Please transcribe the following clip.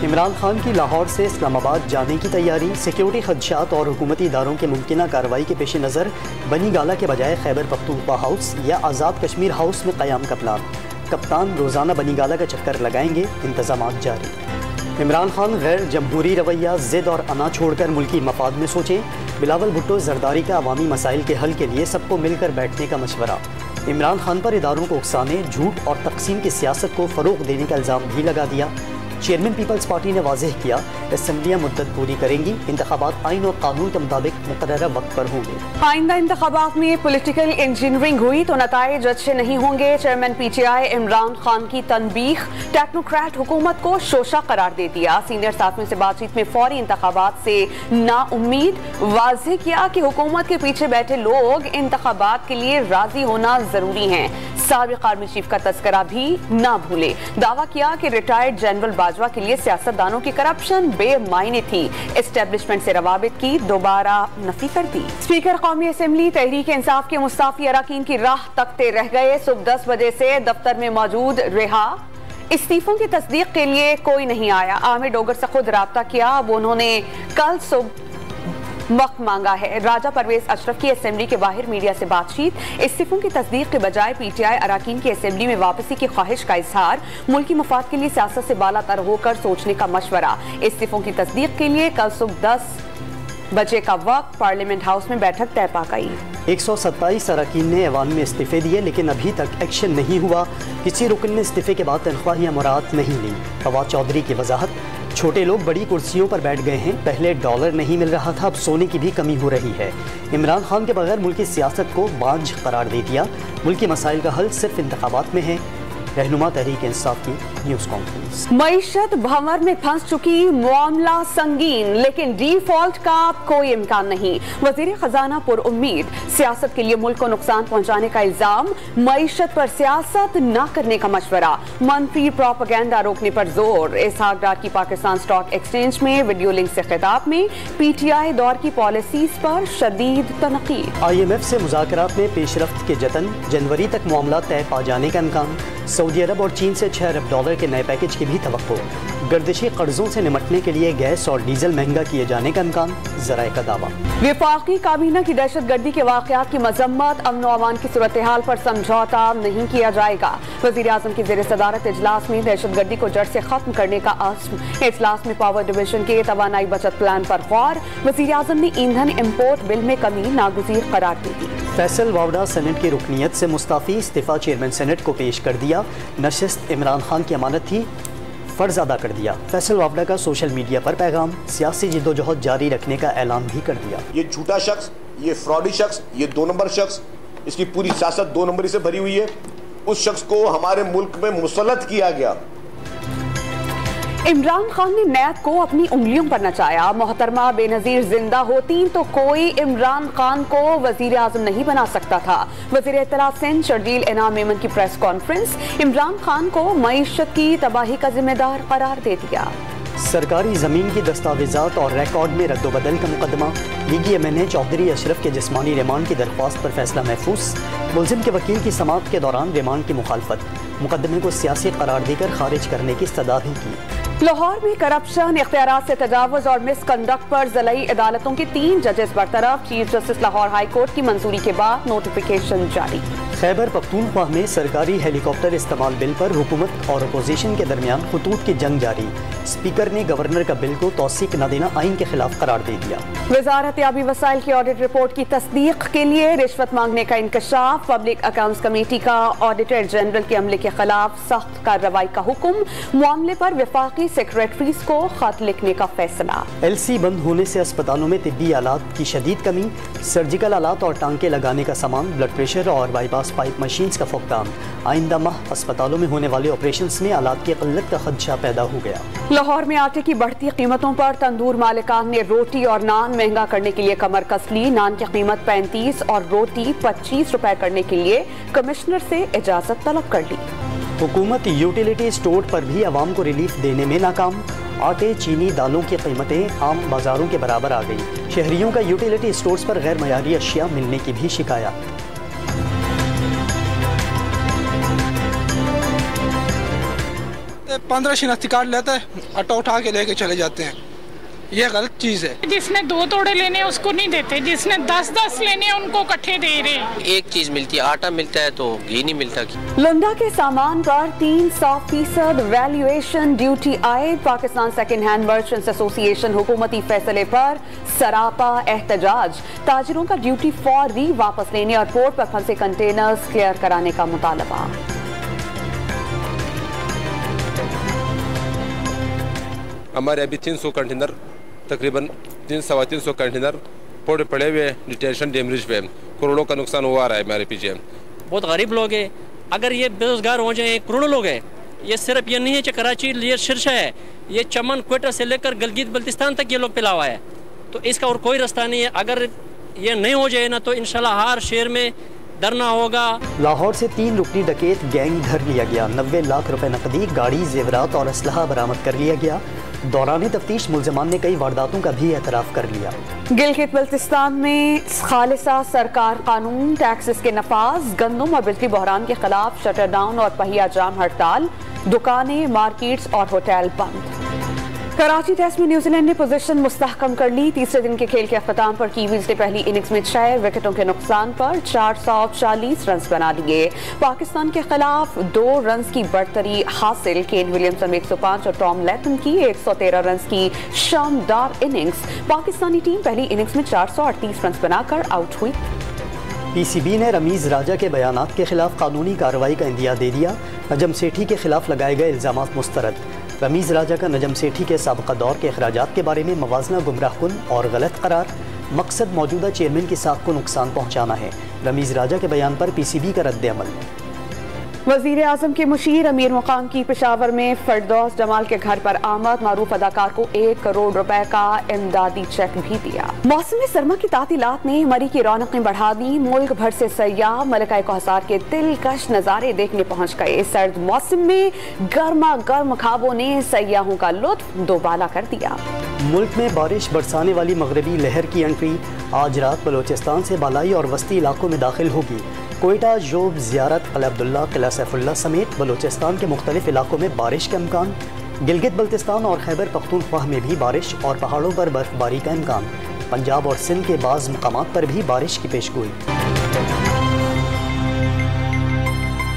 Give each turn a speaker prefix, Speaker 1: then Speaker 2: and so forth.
Speaker 1: इमरान खान की लाहौर से इस्लामाबाद जाने की तैयारी, सिक्योरिटी खदशात और हुकूमती इदारों के मुमकिन कार्रवाई के पेश नज़र बनी गाला के बजाय खैबर पख्तूनख्वा हाउस या आज़ाद कश्मीर हाउस में क़याम का प्लान। कप्तान रोज़ाना बनी गाला का चक्कर लगाएंगे, इंतजामात जारी। इमरान खान गैर जमहूरी रवैया, ज़िद और अना छोड़कर मुल्की मफाद में सोचें। बिलावल भुट्टो जरदारी का अवामी मसाइल के हल के लिए सबको मिलकर बैठने का मशवरा। इमरान खान पर इदारों को उकसाने, झूठ और तकसीम की सियासत को फ़रोग़ देने का इल्ज़ाम भी लगा दिया। चेयरमैन पीपल्स पार्टी ने वाज़ेह किया, असम्बलियाँ मुद्दत पूरी करेंगी, इंतखाबात आइन और कानून के मुताबिक मुकर्ररा वक्त पर होंगे।
Speaker 2: आइंदा इंतखाबात में पॉलिटिकल इंजीनियरिंग हुई तो नताइज अच्छे नहीं होंगे। चेयरमैन PTI इमरान खान की तनबीह, टेक्नोक्रेट हुकूमत को शोशा करार दे दिया। सीनियर साथियों से बातचीत में फौरी इंतखाबात से नाउम्मीद, वाज़ेह किया कि हुकूमत के पीछे बैठे लोग इंतखाबात के लिए राजी होना जरूरी है। साबिक़ आर्मी चीफ का तस्करा भी ना भूले। दावा किया कि रिटायर्ड जनरल बाजवा के लिए सियासतदानों की करप्शन बेमायने थी। एस्टेब्लिशमेंट से रवाबित की दोबारा नफी कर दी। स्पीकर कौमी असेंबली तहरीक इंसाफ के मुस्ताफी अरकान की राह तकते रह गए। सुबह 10 बजे से दफ्तर में मौजूद रहा। इस्तीफों की तस्दीक के लिए कोई नहीं आया। आमिर डोगर से खुद राब्ता किया। अब उन्होंने कल सुबह वक्त मांगा है। राजा परवेज अशरफ की असेंबली के बाहर मीडिया से बातचीत। इस्तीफों की तस्दीक के बजाय PTI अरकान की असेंबली में वापसी की ख्वाहिश का इजहार। मुल्की मफाद के लिए सियासत से बालातर होकर सोचने का मशवरा। इस्तीफों की तस्दीक के लिए कल सुबह 10 बजे का वक्त पार्लियामेंट हाउस में बैठक तय पा गई।
Speaker 1: 127 अरकान ने ऐवान में इस्तीफे दिए, लेकिन अभी तक एक्शन नहीं हुआ। किसी रुकन ने इस्तीफे के बाद तनख्वाह या मुराद नहीं ली। फवाद चौधरी की वजाहत, छोटे लोग बड़ी कुर्सियों पर बैठ गए हैं। पहले डॉलर नहीं मिल रहा था, अब सोने की भी कमी हो रही है। इमरान खान के बगैर मुल्क की सियासत को बांझ करार दे दिया। मुल्क के मसाइल का हल सिर्फ इंतखाबात में है। रहनुमा तहरीक इंसाफ की न्यूज़ कॉन्फ्रेंस।
Speaker 2: मईशत भंवर में फंस चुकी, मामला संगीन, लेकिन डिफॉल्ट का कोई इम्कान नहीं। वजीर खजाना पुरउम्मीद, सियासत के लिए मुल्क को नुकसान पहुंचाने का इल्जाम। मईशत पर सियासत न करने का मशवरा। मनफी प्रोपेगेंडा रोकने पर जोर। इसहाक डार की पाकिस्तान स्टॉक एक्सचेंज में वीडियो लिंक से खिताब में PTI दौर की पॉलिसीज पर शदीद तनकीद।
Speaker 1: IMF से मुज़ाकरात में पेशरफ्त के जतन, जनवरी तक मामला तय पा जाने का इम्कान। सऊदी अरब और चीन से $6 अरब के नए पैकेज की भी तवक्को। गर्दिशी कर्जों से निमटने के लिए गैस और डीजल महंगा किए जाने का इम्कान, ज़राए का दावा।
Speaker 2: वफाकी काबीना की दहशत गर्दी के वाक़यात की मजम्मत, अमन और अमान की सूरत हाल पर समझौता नहीं किया जाएगा। वज़ीर आज़म की ज़ेर सदारत इजलास में दहशत गर्दी को जड़ से खत्म करने का आज़म। इजलास में पावर डिवीजन के तवानाई बचत प्लान पर गौर। वज़ीर आज़म ने ईंधन इम्पोर्ट बिल में कमी नागुज़ीर करार दे दी।
Speaker 1: फैसल वावड़ा सेनेट की रुकनीत से मुस्ताफ़ी, इस्तीफ़ा चेयरमैन सेनेट को पेश कर दिया। नशिस्त इमरान खान की अमानत थी, फ़र्ज अदा कर दिया। फैसल वावड़ा का सोशल मीडिया पर पैगाम, सियासी जिद्दोजहद जारी रखने का ऐलान भी कर दिया।
Speaker 3: ये झूठा शख्स, ये फ्रॉडी शख्स, ये 2 नंबर शख्स, इसकी पूरी सियासत 2 नंबरी से भरी हुई है। उस शख्स को हमारे मुल्क में मुसल्लत किया गया।
Speaker 2: इमरान खान ने नैब को अपनी उंगलियों पर नचाया। मोहतरमा बेनजीर जिंदा होती तो कोई इमरान खान को वजीर आजम नहीं बना सकता था। वजीर इत्तलात सिंध शर्जील इनाम मेमन की प्रेस कॉन्फ्रेंस, इमरान खान को मईशत की तबाही का जिम्मेदार करार दे दिया।
Speaker 1: सरकारी जमीन की दस्तावेजात और रिकॉर्ड में रद्दोबदल का मुकदमा। लीगी MNA चौधरी अशरफ के जिस्मानी रिमांड की दरख्वास्त पर फैसला महफूज। मुलजिम के वकील की समाअत के दौरान रिमांड की मुखालफत, मुकदमे को सियासी करार देकर खारिज करने की सदा भी की।
Speaker 2: लाहौर में करप्शन, इख्तियारात से तजावुज और मिसकंडक्ट पर ज़िलाई अदालतों के 3 जजेस बरतरफ। Chief justice Lahore high court की मंजूरी के बाद नोटिफिकेशन जारी।
Speaker 1: खैबर पख्तूनख्वा में सरकारी हेलीकॉप्टर इस्तेमाल बिल पर हुकूमत और अपोजिशन के दरमियान खुतूत की जंग जारी। स्पीकर ने गवर्नर का बिल को तौसीक न देना आइन के खिलाफ करार दे दिया।
Speaker 2: वजारत आबी वसाइल की ऑडिट रिपोर्ट की तस्दीक के लिए रिश्वत मांगने का इंकशाफ। पब्लिक अकाउंट्स कमेटी का ऑडिटर जनरल के अमले के खिलाफ सख्त कार्रवाई का हुक्म। मामले पर वफाकी सेक्रेटरीज को खत लिखने का फैसला।
Speaker 1: LC बंद होने से अस्पतालों में तिब्बी आलात की शदीद कमी। सर्जिकल आलात और टांके लगाने का सामान, ब्लड प्रेशर और बाईपास पाइप मशीन्स का फुकदान। आइंदा माह अस्पतालों में होने वाले ऑपरेशंस में आलात की क़िल्लत का खदशा पैदा हो गया।
Speaker 2: लाहौर में आटे की बढ़ती कीमतों पर तंदूर मालिकान ने रोटी और नान महंगा करने के लिए कमर कस ली। नान की कीमत 35 और रोटी 25 रुपए करने के लिए कमिश्नर से इजाजत तलब कर ली।
Speaker 1: हुकूमत यूटिलिटी स्टोर पर भी आवाम को रिलीफ देने में नाकाम। आटे, चीनी, दालों की कीमतें आम बाजारों के बराबर आ गई। शहरियों का यूटिलिटी स्टोर्स पर गैर मयारी अशिया मिलने की भी शिकायत।
Speaker 4: 15 शिनाख्ती कार्ड लेता है, आटा उठा के लेके चले जाते हैं। ये गलत चीज़ है।
Speaker 5: जिसने 2 तोड़े लेने उसको नहीं देते, जिसने 10-10 लेने उनको इकट्ठे दे रहे। एक चीज मिलती है, आटा मिलता है तो घी नहीं मिलता।
Speaker 2: लुंडा के सामान पर 300% वैल्यूएशन ड्यूटी आए। Pakistan second hand merchants association हुकूमती फैसले पर सरापा एहतजाज। ताजिरों का ड्यूटी फौरी वापस लेने और पोर्ट पर फंसे कंटेनर्स क्लियर कराने का मुतालबा।
Speaker 6: हमारे अभी 300 कंटेनर, तकरीबन 300-350 कंटेनर पोर्ट पड़े हुए डिटेंशन डेमरेज पे, करोड़ों का नुकसान हुआ रहा है हमारे पीछे।
Speaker 7: बहुत गरीब लोग हैं, अगर ये बेरोजगार हो जाए, करोड़ों लोग हैं। ये सिर्फ ये नहीं है कि कराची ये शीर्ष है, ये चमन क्वेटा से लेकर गिलगित बल्तिस्तान तक ये लोग पिला हुआ है, तो इसका और कोई रास्ता नहीं है। अगर ये नहीं हो जाए ना तो इंशाल्लाह हर शहर में डरना होगा।
Speaker 1: लाहौर से 3 रुकनी डकैत गैंग धर लिया गया। 90 लाख रुपए नकदी, गाड़ी, जेवरात और असलहा बरामद कर लिया गया। दौरान तफ्तीश मुल्ज़मान ने कई वारदातों का भी एतराफ़ कर लिया।
Speaker 2: गिलगित बल्तिस्तान में खालिसा सरकार कानून, टैक्सेस के नफाज, गंदम और बिजली बहरान के खिलाफ शटर डाउन और पहिया जाम हड़ताल, दुकानें, मार्केट्स और होटल बंद। कराची टेस्ट में न्यूजीलैंड ने पोजीशन मुस्तहकम कर ली। तीसरे दिन के खेल के अख्ताम पर कीवीज ने पहली इनिंग्स में 6 विकेटों के नुकसान पर 440 रन बना लिए। पाकिस्तान के खिलाफ 2 रन की बढ़तरी हासिल। केन विलियमसन 105 और टॉम लैथम की 113 रन की शानदार इनिंग्स। पाकिस्तानी टीम पहली इनिंग्स में 438 रन बनाकर आउट हुई।
Speaker 1: PCB ने रमीज राजा के बयानात के खिलाफ कानूनी कार्रवाई का इंदिया दे दिया। नजम सेठी के खिलाफ लगाए गए इल्जामात मुस्तरद। रमीज राजा का नजम सेठी के साबिक़ा दौर के अखराजात के बारे में मवाजना गुमराहकुन और गलत करार। मकसद मौजूदा चेयरमैन की साख को नुकसान पहुँचाना है। रमीज राजा के बयान पर PCB का रद्द अमल।
Speaker 2: वज़ीर आज़म के मुशीर अमीर मुकाम की पेशावर में फरदौस जमाल के घर पर आमद। मारूफ अदाकार को 1 करोड़ रुपए का इमदादी चेक भी दिया। मौसम सरमा की तातीलात ने मरी की रौनकें बढ़ा दी। मुल्क भर से सयाह मलकाए कोहसार के दिलकश नज़ारे देखने पहुंच गए। सर्द मौसम में गर्मा गर्म खाबों ने सयाहों का लुत्फ दोबाला कर दिया।
Speaker 1: मुल्क में बारिश बरसाने वाली मगरबी लहर की एंट्री आज रात बलोचिस्तान से बालाई और वस्ती इलाकों में दाखिल होगी। कोयटा, जोब, ज़ियारत, किला अब्दुल्ला, किला सैफुल्ला समेत बलोचिस्तान के मुख्तलिफ इलाकों में बारिश का इम्कान। गिलगित बल्तिस्तान और खैबर पख्तूनख्वा में भी बारिश और पहाड़ों पर बर्फबारी का इम्कान। पंजाब और सिंध के बाज़ मकामात पर भी बारिश की पेशगोई।